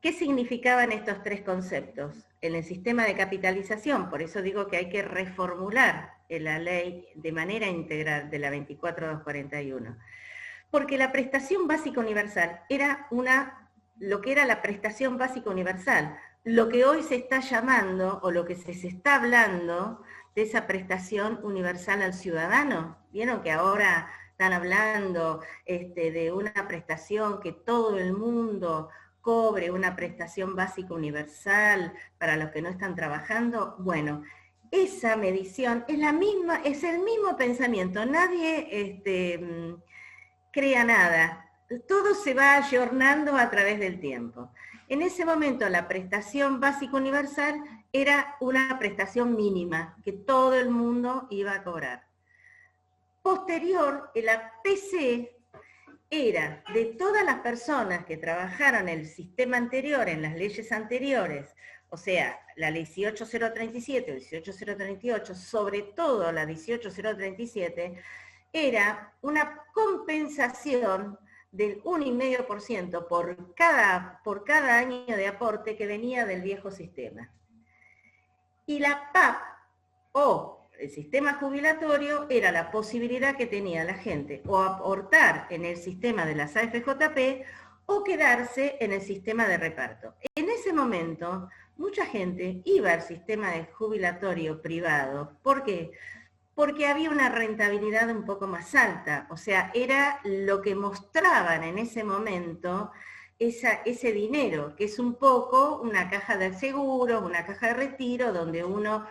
¿Qué significaban estos 3 conceptos? En el sistema de capitalización, por eso digo que hay que reformular la ley de manera integral de la 24241. Porque la prestación básica universal era lo que era la prestación básica universal. Lo que hoy se está llamando, o lo que se está hablando, de esa prestación universal al ciudadano. Vieron que ahora están hablando de una prestación que todo el mundo cobre, una prestación básica universal para los que no están trabajando. Bueno, esa medición es la misma, es el mismo pensamiento. Nadie crea nada. Todo se va ayornando a través del tiempo. En ese momento la prestación básica universal era una prestación mínima que todo el mundo iba a cobrar. Posterior, el APC era de todas las personas que trabajaron en el sistema anterior, en las leyes anteriores, o sea, la ley 18037 o 18038, sobre todo la 18037, era una compensación del 1,5% por cada año de aporte que venía del viejo sistema. Y la PAP, o el sistema jubilatorio, era la posibilidad que tenía la gente o aportar en el sistema de las AFJP o quedarse en el sistema de reparto. En ese momento, mucha gente iba al sistema de jubilatorio privado. ¿Por qué? Porque había una rentabilidad un poco más alta, o sea, era lo que mostraban en ese momento ese dinero, que es un poco una caja de seguros, una caja de retiro, donde uno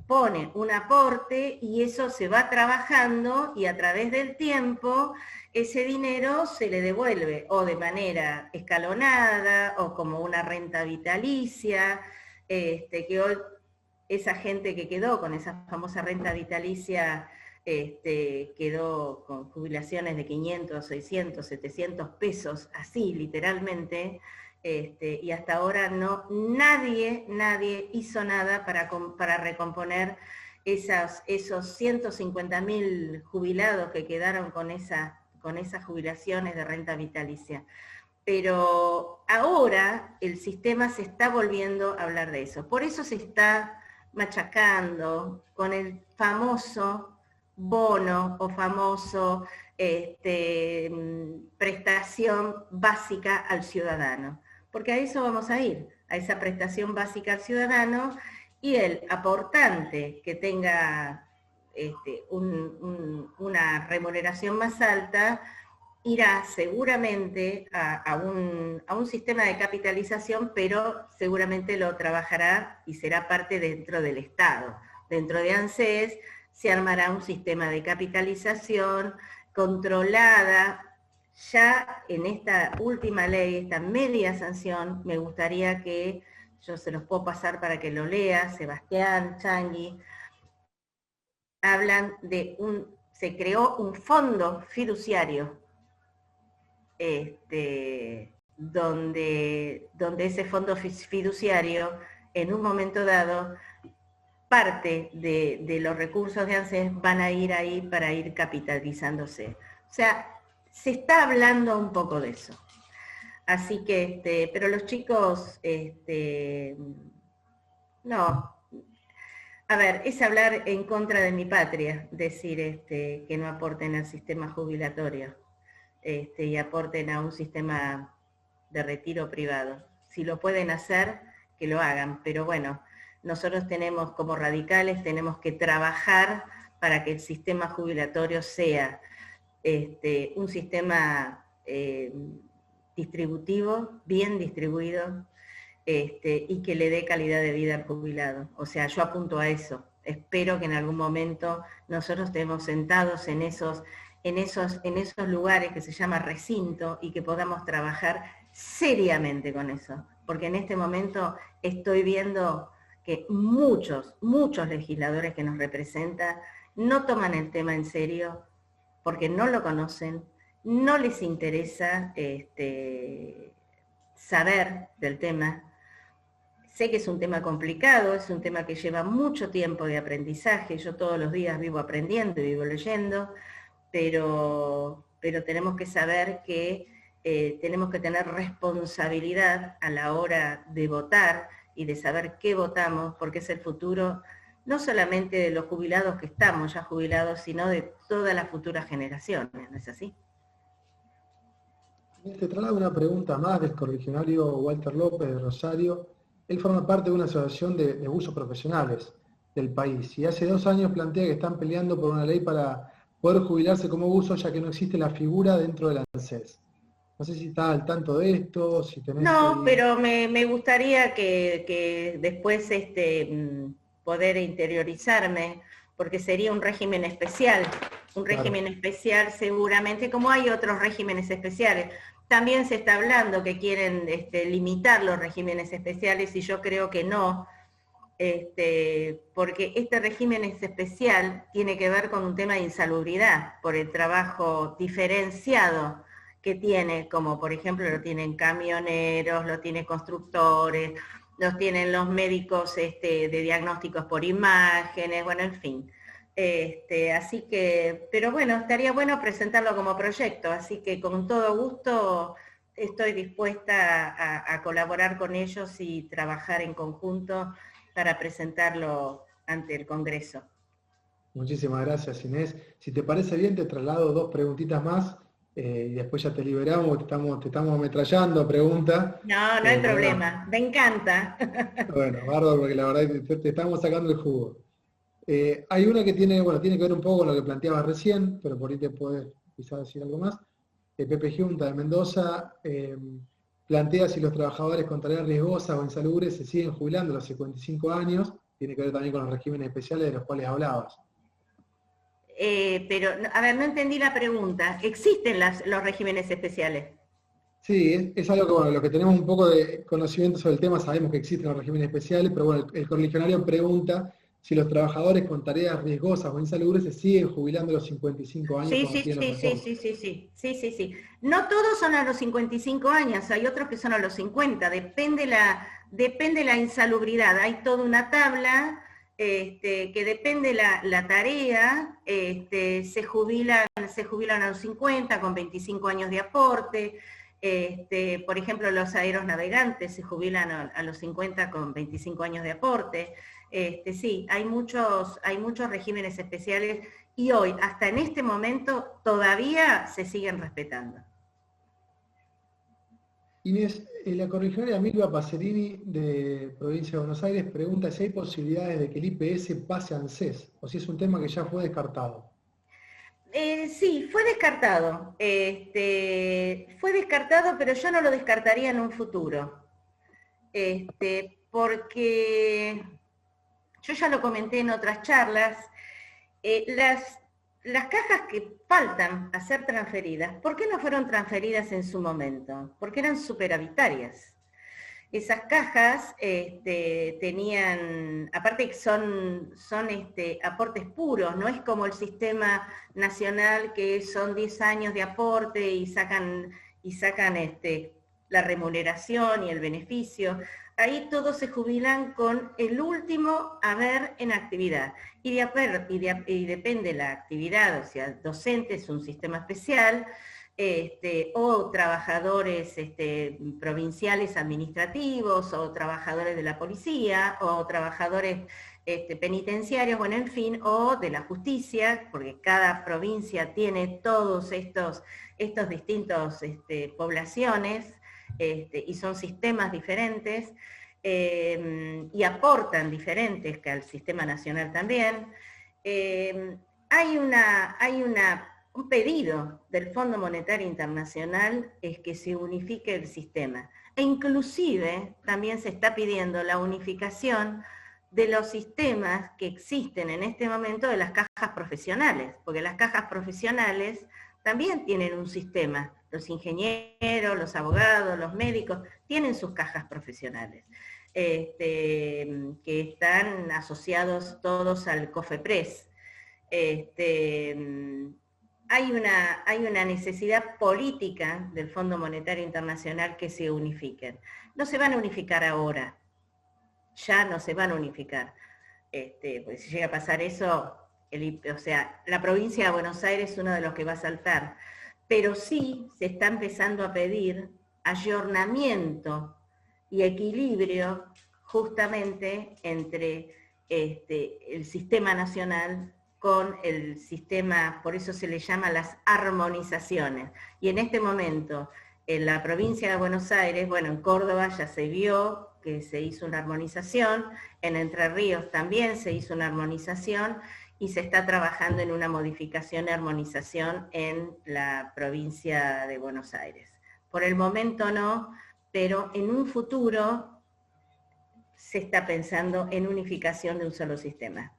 pone un aporte y eso se va trabajando y a través del tiempo ese dinero se le devuelve o de manera escalonada o como una renta vitalicia, que hoy esa gente que quedó con esa famosa renta vitalicia quedó con jubilaciones de 500, 600, 700 pesos, así literalmente, y hasta ahora nadie hizo nada para recomponer esos 150.000 jubilados que quedaron con esas jubilaciones de renta vitalicia. Pero ahora el sistema se está volviendo a hablar de eso. Por eso se está machacando con el famoso bono o famoso prestación básica al ciudadano. Porque a eso vamos a ir, a esa prestación básica al ciudadano, y el aportante que tenga una remuneración más alta irá seguramente a un sistema de capitalización, pero seguramente lo trabajará y será parte dentro del Estado. Dentro de ANSES se armará un sistema de capitalización controlada. Ya en esta última ley, esta media sanción, me gustaría que, yo se los puedo pasar para que lo lea, Sebastián, Changui, hablan de se creó un fondo fiduciario, donde ese fondo fiduciario, en un momento dado, parte de los recursos de ANSES van a ir ahí para ir capitalizándose. O sea, se está hablando un poco de eso. Así que, pero los chicos, no. A ver, es hablar en contra de mi patria, decir que no aporten al sistema jubilatorio. Y aporten a un sistema de retiro privado. Si lo pueden hacer, que lo hagan, pero bueno, nosotros tenemos, como radicales, tenemos que trabajar para que el sistema jubilatorio sea un sistema distributivo, bien distribuido, y que le dé calidad de vida al jubilado. O sea, yo apunto a eso. Espero que en algún momento nosotros estemos sentados en esos lugares que se llama recinto y que podamos trabajar seriamente con eso. Porque en este momento estoy viendo que muchos legisladores que nos representan no toman el tema en serio porque no lo conocen, no les interesa saber del tema. Sé que es un tema complicado, es un tema que lleva mucho tiempo de aprendizaje, yo todos los días vivo aprendiendo y vivo leyendo, pero tenemos que saber que tenemos que tener responsabilidad a la hora de votar y de saber qué votamos, porque es el futuro no solamente de los jubilados que estamos ya jubilados, sino de todas las futuras generaciones, ¿no es así? Te traslado una pregunta más del correligionario Walter López de Rosario. Él forma parte de una asociación de usos profesionales. del país. Y hace 2 años plantea que están peleando por una ley para poder jubilarse como buzo, ya que no existe la figura dentro del ANSES. No sé si estás al tanto de esto, si tenés No, ahí... pero me gustaría que después poder interiorizarme, porque sería un Claro, régimen especial seguramente, como hay otros regímenes especiales. También se está hablando que quieren limitar los regímenes especiales y yo creo que no, porque este régimen es especial tiene que ver con un tema de insalubridad, por el trabajo diferenciado que tiene, como por ejemplo lo tienen camioneros, lo tienen constructores, los tienen los médicos de diagnósticos por imágenes, bueno, en fin. Así que, pero bueno, estaría bueno presentarlo como proyecto, así que con todo gusto estoy dispuesta a colaborar con ellos y trabajar en conjunto para presentarlo ante el Congreso. muchísimas gracias, Inés. Si te parece bien, te traslado 2 preguntitas más y después ya te liberamos, te estamos ametrallando a preguntas. No, no hay Pero bueno, problema, me encanta. bueno, bárbaro, porque la verdad es que te estamos sacando el jugo. Hay una que tiene, bueno, tiene que ver un poco con lo que planteabas recién, pero por ahí te puedes quizás decir algo más. Pepe Junta de Mendoza plantea si los trabajadores con tareas riesgosas o insalubres se siguen jubilando a los 55 años. Tiene que ver también con los regímenes especiales de los cuales hablabas. Pero, a ver, no entendí la pregunta. ¿Existen los regímenes especiales? Sí, es algo que, bueno, lo que tenemos un poco de conocimiento sobre el tema, sabemos que existen los regímenes especiales, pero bueno, el correligionario pregunta si los trabajadores con tareas riesgosas o insalubres se siguen jubilando a los 55 años Sí, cuando sí, tienen sí, los sí, reportes. sí, sí, sí, sí, sí, sí. No todos son a los 55 años, hay otros que son a los 50, depende la insalubridad. Hay toda una tabla que depende la tarea, se jubilan a los 50 con 25 años de aporte. Por ejemplo, los aeronavegantes se jubilan a los 50 con 25 años de aporte. Sí, hay muchos regímenes especiales y hoy, hasta en este momento, todavía se siguen respetando. Inés, la correligionaria Milva Pacerini de Provincia de Buenos Aires pregunta si hay posibilidades de que el IPS pase a ANSES o si es un tema que ya fue descartado. Sí, fue descartado, pero yo no lo descartaría en un futuro, porque yo ya lo comenté en otras charlas, eh, las, las cajas que faltan a ser transferidas, ¿por qué no fueron transferidas en su momento? Porque eran superavitarias. Esas cajas tenían, aparte que son aportes puros, no es como el sistema nacional que son 10 años de aporte y sacan la remuneración y el beneficio. Ahí todos se jubilan con el último haber en actividad. Y depende la actividad, o sea, docente es un sistema especial, o trabajadores provinciales administrativos, o trabajadores de la policía, o trabajadores penitenciarios, bueno, en fin, o de la justicia, porque cada provincia tiene todos estos distintos poblaciones, y son sistemas diferentes, y aportan diferentes que al sistema nacional también. Hay un pedido del Fondo Monetario Internacional es que se unifique el sistema. E inclusive también se está pidiendo la unificación de los sistemas que existen en este momento de las cajas profesionales, porque las cajas profesionales también tienen un sistema. Los ingenieros, los abogados, los médicos tienen sus cajas profesionales, que están asociados todos al COFEPRES. Hay una necesidad política del Fondo Monetario Internacional que se unifiquen. No se van a unificar ahora, ya no se van a unificar. Pues si llega a pasar eso, o sea, la provincia de Buenos Aires es uno de los que va a saltar, pero sí se está empezando a pedir ayornamiento y equilibrio justamente entre el sistema nacional con el sistema, por eso se le llama las armonizaciones. Y en este momento, en la provincia de Buenos Aires, bueno, en Córdoba ya se vio que se hizo una armonización, en Entre Ríos también se hizo una armonización, y se está trabajando en una modificación y armonización en la provincia de Buenos Aires. Por el momento no, pero en un futuro se está pensando en unificación de un solo sistema.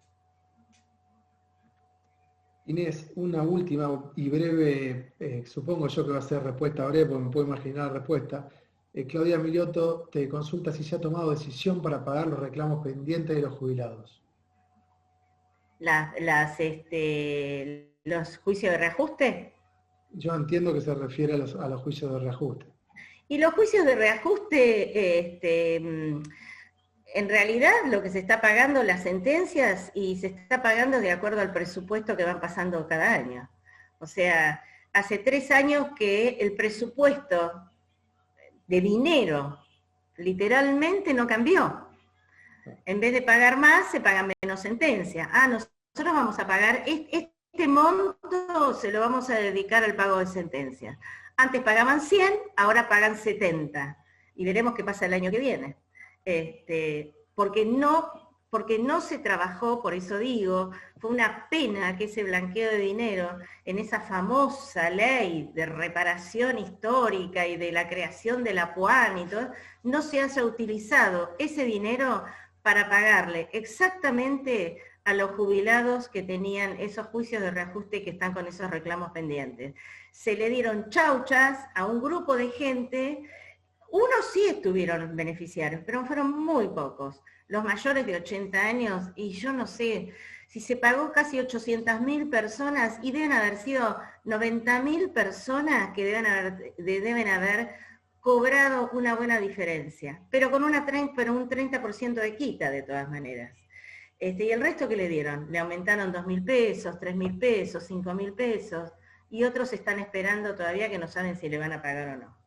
Inés, una última y breve, supongo yo que va a ser respuesta breve, porque me puedo imaginar la respuesta. Claudia Milioto te consulta si se ha tomado decisión para pagar los reclamos pendientes de los jubilados. Los juicios de reajuste. Yo entiendo que se refiere a los juicios de reajuste. Y los juicios de reajuste, en realidad lo que se está pagando, las sentencias, y se está pagando de acuerdo al presupuesto que van pasando cada año. O sea, hace 3 años que el presupuesto de dinero literalmente no cambió. En vez de pagar más, se pagan menos sentencias. Nosotros vamos a pagar este monto, se lo vamos a dedicar al pago de sentencias. Antes pagaban 100, ahora pagan 70. Y veremos qué pasa el año que viene. Porque no se trabajó, por eso digo, fue una pena que ese blanqueo de dinero en esa famosa ley de reparación histórica y de la creación de la PUAN y todo, no se haya utilizado ese dinero para pagarle exactamente a los jubilados que tenían esos juicios de reajuste que están con esos reclamos pendientes. Se le dieron chauchas a un grupo de gente. Unos sí estuvieron beneficiarios, pero fueron muy pocos. Los mayores de 80 años, y yo no sé, si se pagó casi 800.000 personas, y deben haber sido 90.000 personas que deben haber cobrado una buena diferencia, pero con un 30% de quita de todas maneras. Y el resto que le dieron, le aumentaron 2.000 pesos, 3.000 pesos, 5.000 pesos, y otros están esperando todavía que no saben si le van a pagar o no.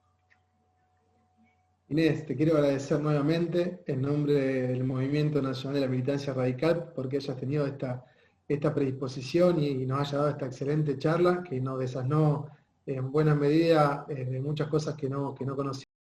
Inés, te quiero agradecer nuevamente en nombre del Movimiento Nacional de la Militancia Radical porque hayas tenido esta predisposición y nos haya dado esta excelente charla que nos desasnó en buena medida de muchas cosas que no conocíamos.